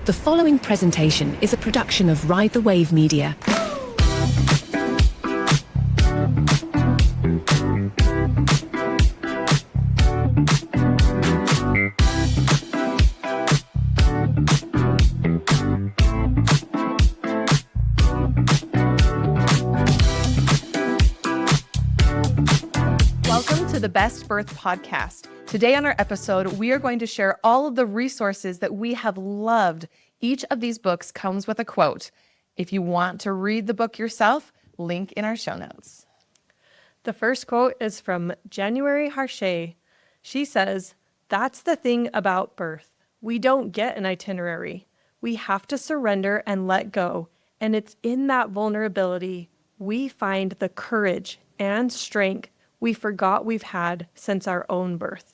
The following presentation is a production of Ride the Wave Media. Welcome to the Best Birth Podcast. Today on our episode, we are going to share all of the resources that we have loved. Each of these books comes with a quote. If you want to read the book yourself, link in our show notes. The first quote is from January Harshay. She says, "That's the thing about birth. We don't get an itinerary. We have to surrender and let go. And it's in that vulnerability we find the courage and strength we forgot we've had since our own birth.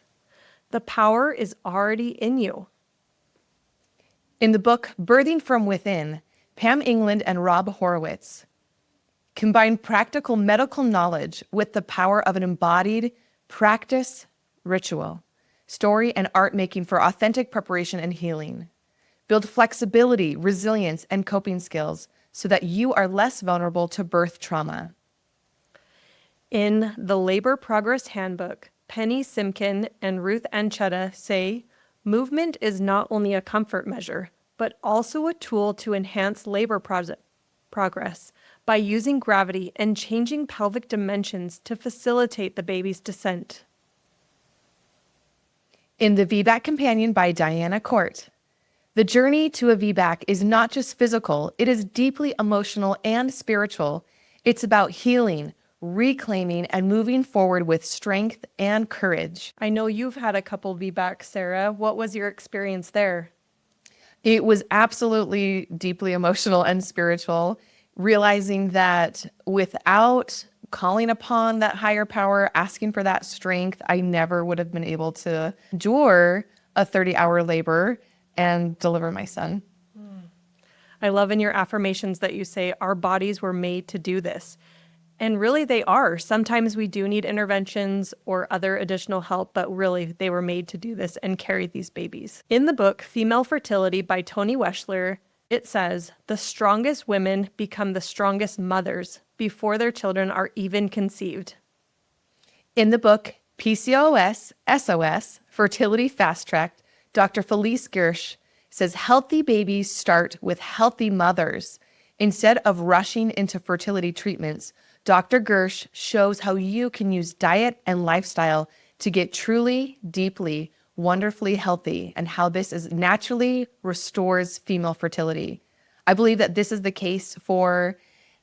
The power is already in you." In the book Birthing from Within, Pam England and Rob Horowitz combine practical medical knowledge with the power of an embodied practice, ritual, story, and art making for authentic preparation and healing. Build flexibility, resilience, and coping skills so that you are less vulnerable to birth trauma. In the Labor Progress Handbook, Penny Simkin and Ruth Anchetta say, "Movement is not only a comfort measure, but also a tool to enhance labor progress by using gravity and changing pelvic dimensions to facilitate the baby's descent." In the VBAC Companion by Diana Court, the journey to a VBAC is not just physical, it is deeply emotional and spiritual. It's about healing, reclaiming, and moving forward with strength and courage. I know you've had a couple VBACs, Sarah. What was your experience there? It was absolutely deeply emotional and spiritual, realizing that without calling upon that higher power, asking for that strength, I never would have been able to endure a 30-hour labor and deliver my son. I love in your affirmations that you say our bodies were made to do this. And really they are. Sometimes we do need interventions or other additional help, but really they were made to do this and carry these babies. In the book, Female Fertility by Toni Weschler, it says, "The strongest women become the strongest mothers before their children are even conceived." In the book, PCOS, SOS, Fertility Fast Tracked, Dr. Felice Gersh says healthy babies start with healthy mothers. Instead of rushing into fertility treatments, Dr. Gersh shows how you can use diet and lifestyle to get truly, deeply, wonderfully healthy and how this is naturally restores female fertility. I believe that this is the case for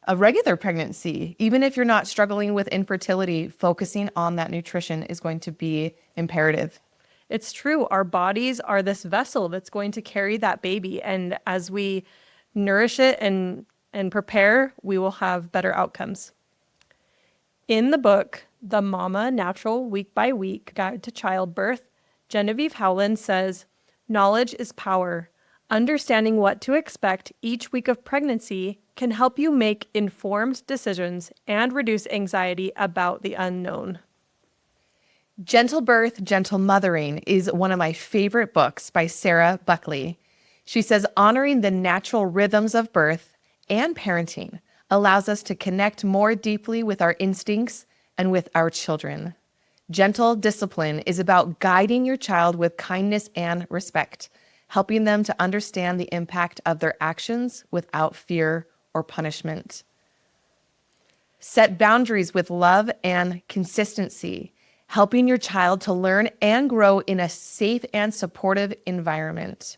a regular pregnancy. Even if you're not struggling with infertility, focusing on that nutrition is going to be imperative. It's true. Our bodies are this vessel that's going to carry that baby. And as we nourish it and prepare, we will have better outcomes. In the book, The Mama Natural Week by Week Guide to Childbirth, Genevieve Howland says, "Knowledge is power. Understanding what to expect each week of pregnancy can help you make informed decisions and reduce anxiety about the unknown." Gentle Birth, Gentle Mothering is one of my favorite books by Sarah Buckley. She says honoring the natural rhythms of birth and parenting allows us to connect more deeply with our instincts and with our children. Gentle discipline is about guiding your child with kindness and respect, helping them to understand the impact of their actions without fear or punishment. Set boundaries with love and consistency, helping your child to learn and grow in a safe and supportive environment.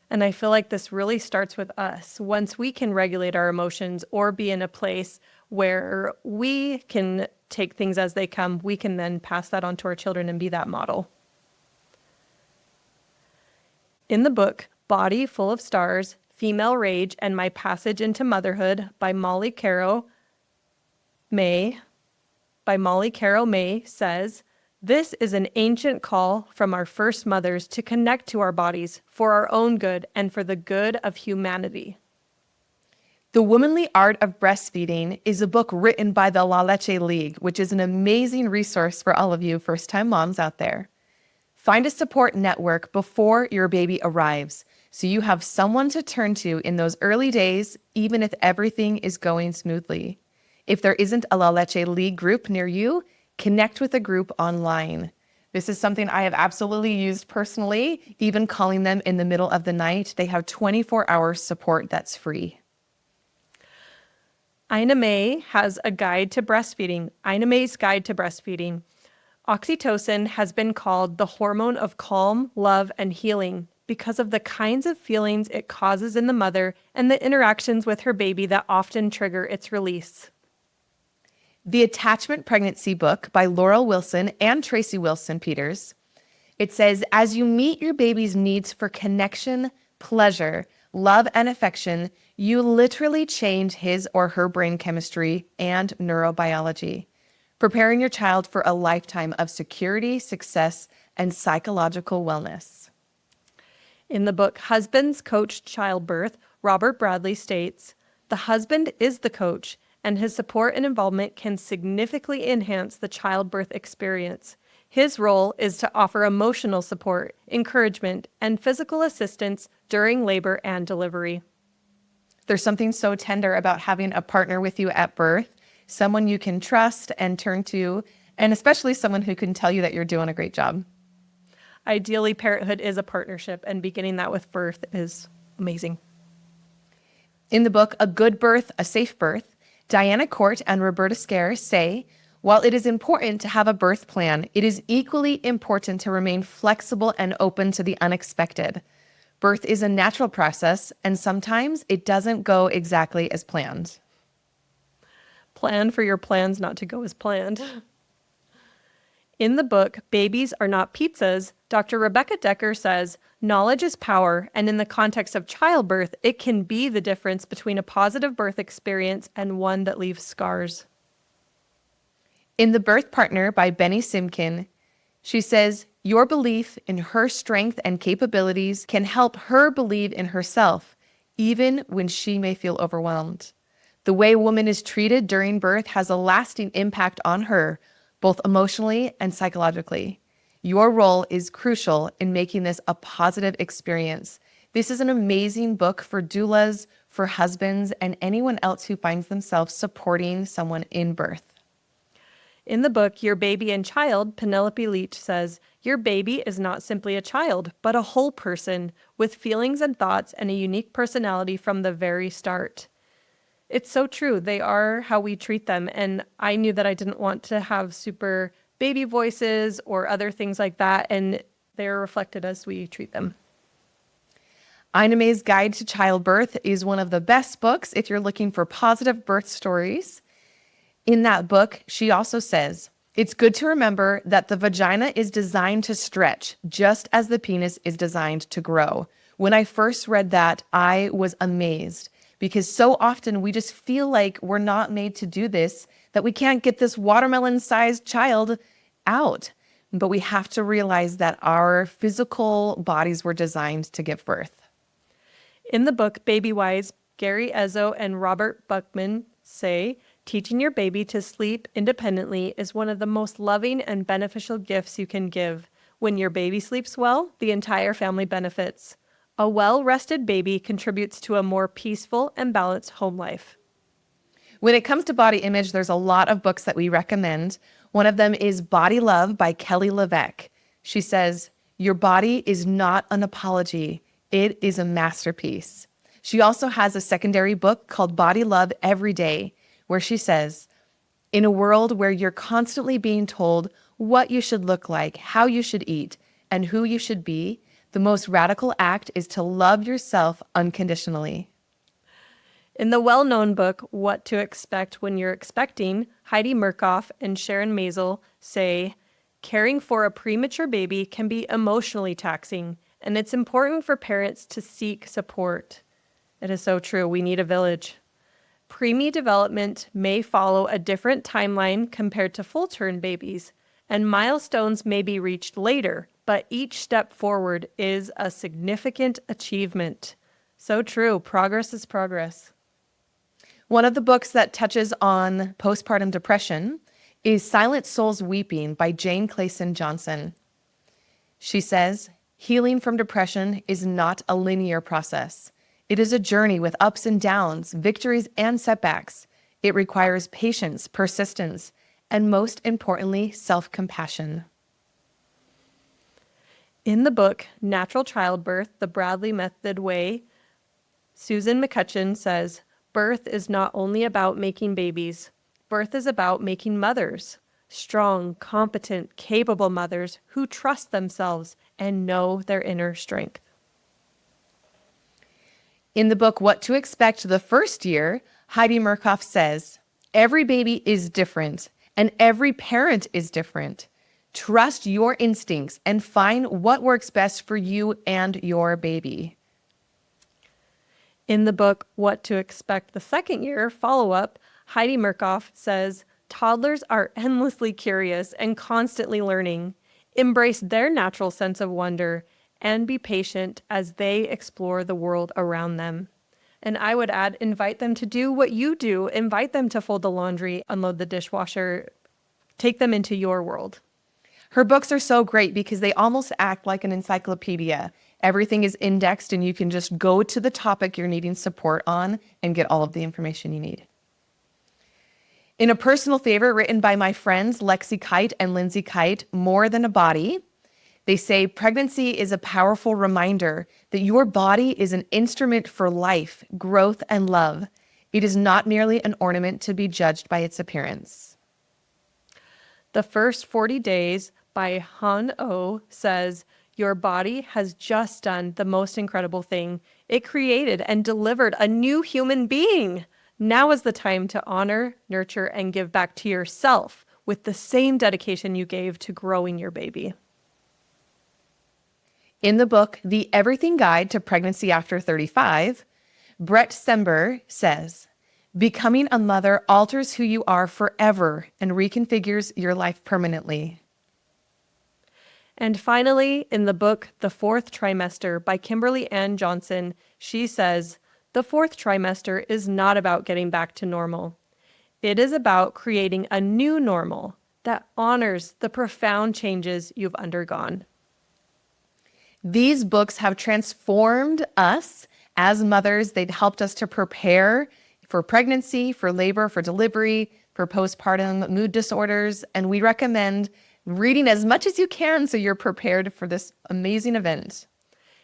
And I feel like this really starts with us. Once we can regulate our emotions or be in a place where we can take things as they come, we can then pass that on to our children and be that model. In the book, Body Full of Stars, Female Rage, and My Passage into Motherhood by Molly Caro May says, "This is an ancient call from our first mothers to connect to our bodies for our own good and for the good of humanity." The Womanly Art of Breastfeeding is a book written by the La Leche League, which is an amazing resource for all of you first-time moms out there. Find a support network before your baby arrives so you have someone to turn to in those early days, even if everything is going smoothly. If there isn't a La Leche League group near you, connect with a group online. This is something I have absolutely used personally, even calling them in the middle of the night. They have 24-hour support that's free. Ina May has a guide to breastfeeding, Ina May's Guide to Breastfeeding. Oxytocin has been called the hormone of calm, love, and healing because of the kinds of feelings it causes in the mother and the interactions with her baby that often trigger its release. The Attachment Pregnancy book by Laurel Wilson and Tracy Wilson Peters. It says, as you meet your baby's needs for connection, pleasure, love, and affection, you literally change his or her brain chemistry and neurobiology, preparing your child for a lifetime of security, success, and psychological wellness. In the book Husbands Coach Childbirth, Robert Bradley states, the husband is the coach, and his support and involvement can significantly enhance the childbirth experience. His role is to offer emotional support, encouragement, and physical assistance during labor and delivery. There's something so tender about having a partner with you at birth, someone you can trust and turn to, and especially someone who can tell you that you're doing a great job. Ideally, parenthood is a partnership, and beginning that with birth is amazing. In the book, A Good Birth, A Safe Birth, Diana Court and Roberta Scare say, while it is important to have a birth plan, it is equally important to remain flexible and open to the unexpected. Birth is a natural process, and sometimes it doesn't go exactly as planned. Plan for your plans not to go as planned. In the book, Babies Are Not Pizzas, Dr. Rebecca Decker says, knowledge is power, and in the context of childbirth, it can be the difference between a positive birth experience and one that leaves scars. In The Birth Partner by Benny Simkin, she says, your belief in her strength and capabilities can help her believe in herself, even when she may feel overwhelmed. The way a woman is treated during birth has a lasting impact on her, both emotionally and psychologically. Your role is crucial in making this a positive experience. This is an amazing book for doulas, for husbands, and anyone else who finds themselves supporting someone in birth. In the book, Your Baby and Child, Penelope Leach says, your baby is not simply a child, but a whole person with feelings and thoughts and a unique personality from the very start. It's so true. They are how we treat them. And I knew that I didn't want to have super baby voices or other things like that. And they're reflected as we treat them. Ina May's Guide to Childbirth is one of the best books if you're looking for positive birth stories. In that book, she also says, it's good to remember that the vagina is designed to stretch just as the penis is designed to grow. When I first read that, I was amazed because so often we just feel like we're not made to do this, that we can't get this watermelon-sized child out. But we have to realize that our physical bodies were designed to give birth. In the book Baby Wise, Gary Ezzo and Robert Buckman say, teaching your baby to sleep independently is one of the most loving and beneficial gifts you can give. When your baby sleeps well, the entire family benefits. A well-rested baby contributes to a more peaceful and balanced home life. When it comes to body image, there's a lot of books that we recommend. One of them is Body Love by Kelly LeVeque. She says, your body is not an apology. It is a masterpiece. She also has a secondary book called Body Love Every Day, where she says, in a world where you're constantly being told what you should look like, how you should eat, and who you should be, the most radical act is to love yourself unconditionally. In the well-known book, What to Expect When You're Expecting, Heidi Murkoff and Sharon Maisel say, caring for a premature baby can be emotionally taxing, and it's important for parents to seek support. It is so true. We need a village. Preemie development may follow a different timeline compared to full-term babies, and milestones may be reached later, but each step forward is a significant achievement. So true. Progress is progress. One of the books that touches on postpartum depression is Silent Souls Weeping by Jane Clayson Johnson. She says, Healing from depression is not a linear process. It is a journey with ups and downs, victories and setbacks. It requires patience, persistence, and most importantly, self-compassion. In the book, Natural Childbirth, The Bradley Method Way, Susan McCutcheon says, birth is not only about making babies. Birth is about making mothers. Strong, competent, capable mothers who trust themselves and know their inner strength. In the book, What to Expect the First Year, Heidi Murkoff says, every baby is different and every parent is different. Trust your instincts and find what works best for you and your baby. In the book, What to Expect the Second Year, follow-up, Heidi Murkoff says, toddlers are endlessly curious and constantly learning. Embrace their natural sense of wonder and be patient as they explore the world around them. And I would add, invite them to do what you do. Invite them to fold the laundry, unload the dishwasher, take them into your world. Her books are so great because they almost act like an encyclopedia. Everything is indexed and you can just go to the topic you're needing support on and get all of the information you need. In a personal favorite written by my friends Lexi Kite and Lindsay Kite, More Than a Body, they say pregnancy is a powerful reminder that your body is an instrument for life, growth, and love. It is not merely an ornament to be judged by its appearance. The First 40 Days by Han Oh says, your body has just done the most incredible thing. It created and delivered a new human being. Now is the time to honor, nurture, and give back to yourself with the same dedication you gave to growing your baby. In the book, The Everything Guide to Pregnancy After 35, Brett Sember says, becoming a mother alters who you are forever and reconfigures your life permanently. And finally, in the book, The Fourth Trimester by Kimberly Ann Johnson, she says, the fourth trimester is not about getting back to normal. It is about creating a new normal that honors the profound changes you've undergone. These books have transformed us as mothers. They've helped us to prepare for pregnancy, for labor, for delivery, for postpartum mood disorders, and we recommend reading as much as you can so you're prepared for this amazing event.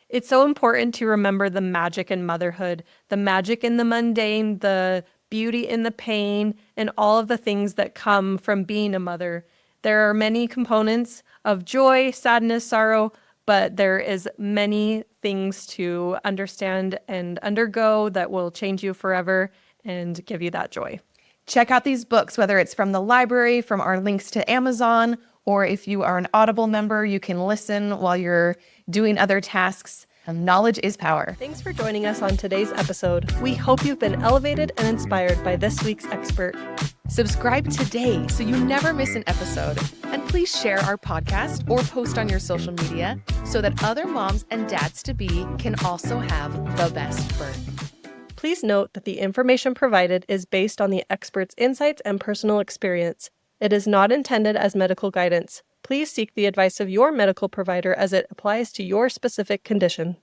It's so important to remember the magic in motherhood, the magic in the mundane, the beauty in the pain, and all of the things that come from being a mother. There are many components of joy, sadness, sorrow, but there is many things to understand and undergo that will change you forever and give you that joy. Check out these books, whether it's from the library, from our links to Amazon, or if you are an Audible member, you can listen while you're doing other tasks. Knowledge is power. Thanks for joining us on today's episode. We hope you've been elevated and inspired by this week's expert. Subscribe today so you never miss an episode. And please share our podcast or post on your social media so that other moms and dads-to-be can also have the best birth. Please note that the information provided is based on the expert's insights and personal experience. It is not intended as medical guidance. Please seek the advice of your medical provider as it applies to your specific condition.